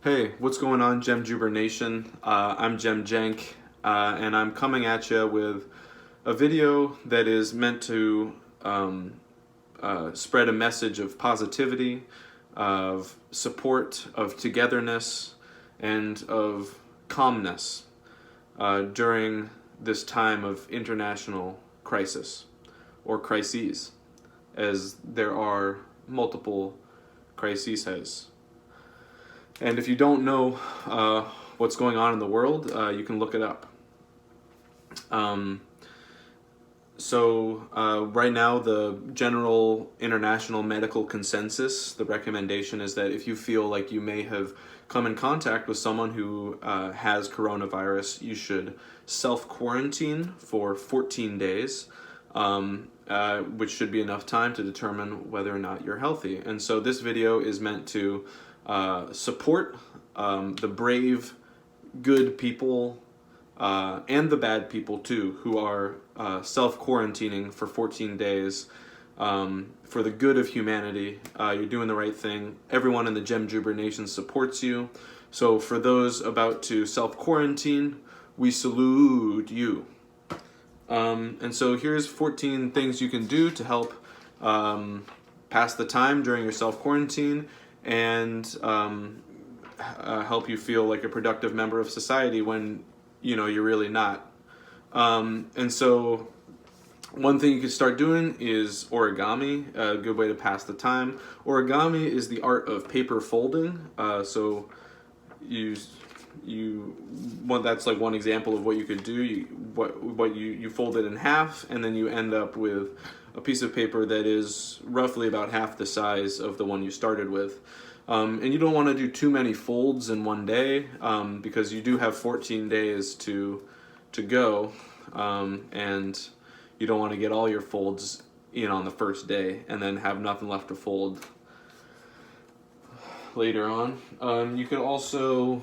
Hey, what's going on, Jemjuber Nation? I'm jemjenk, and I'm coming at you with a video that is meant to spread a message of positivity, of support, of togetherness, and of calmness during this time of international crisis, or crises, as there are multiple crises. And if you don't know what's going on in the world, you can look it up. Um, right now, the general international medical consensus, the recommendation is that if you feel like you may have come in contact with someone who has coronavirus, you should self-quarantine for 14 days, which should be enough time to determine whether or not you're healthy. And so this video is meant to support the brave, good people and the bad people too, who are self-quarantining for 14 days for the good of humanity. You're doing the right thing. Everyone in the Jemjuber Nation supports you. So for those about to self-quarantine, we salute you. And so here's 14 things you can do to help pass the time during your self-quarantine and help you feel like a productive member of society when you're really not. And so one thing you could start doing is origami, a good way to pass the time. Origami is the art of paper folding. So that's like one example of what you could do. You fold it in half, and then you end up with a piece of paper that is roughly about half the size of the one you started with. And you don't want to do too many folds in one day because you do have 14 days to go, and you don't want to get all your folds in on the first day and then have nothing left to fold later on. You could also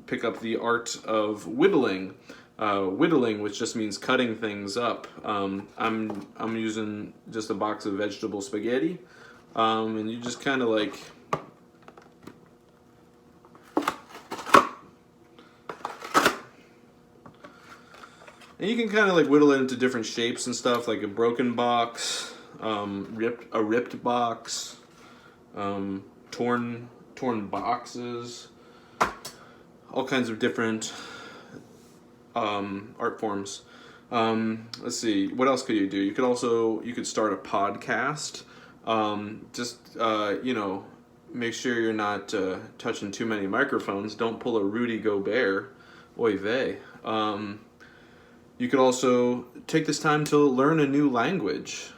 pick up the art of whittling. Whittling, which just means cutting things up. I'm using just a box of vegetable spaghetti, and you just kind of like you can kind of like whittle it into different shapes and stuff, like a broken box, a ripped box, torn boxes, all kinds of different art forms. Let's see, what else could you do? You could start a podcast. Make sure you're not touching too many microphones. Don't pull a Rudy Gobert. Oy vey. You could also take this time to learn a new language.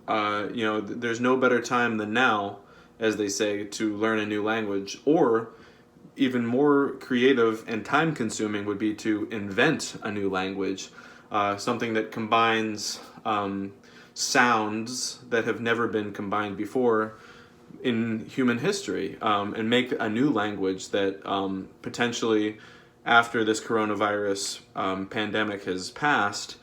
There's no better time than now, as they say, to learn a new language. Or even more creative and time-consuming would be to invent a new language, something that combines sounds that have never been combined before in human history, and make a new language that potentially, after this coronavirus pandemic has passed,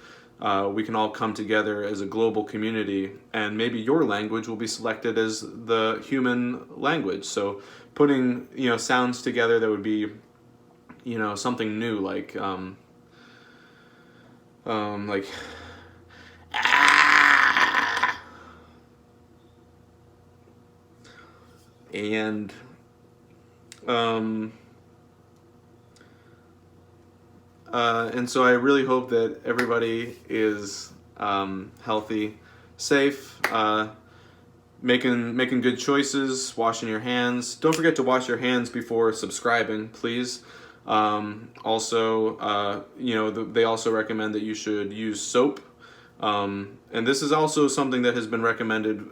we can all come together as a global community, and maybe your language will be selected as the human language. So putting sounds together that would be something new, like and and so I really hope that everybody is healthy, safe, making good choices, washing your hands. Don't forget to wash your hands before subscribing, please. They also recommend that you should use soap. And this is also something that has been recommended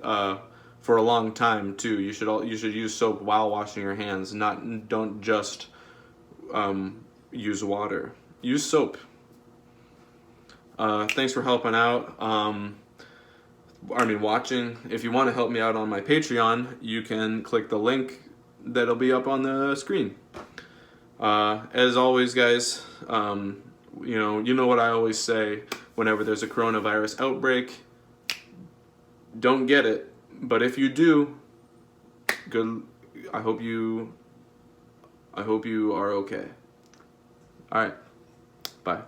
for a long time too. You should use soap while washing your hands. Don't just use water. Use soap. Thanks for helping out. Watching. If you want to help me out on my Patreon, you can click the link that'll be up on the screen. As always, guys, you know what I always say whenever there's a coronavirus outbreak: don't get it, but if you do, good I hope you are okay. All right. Bye.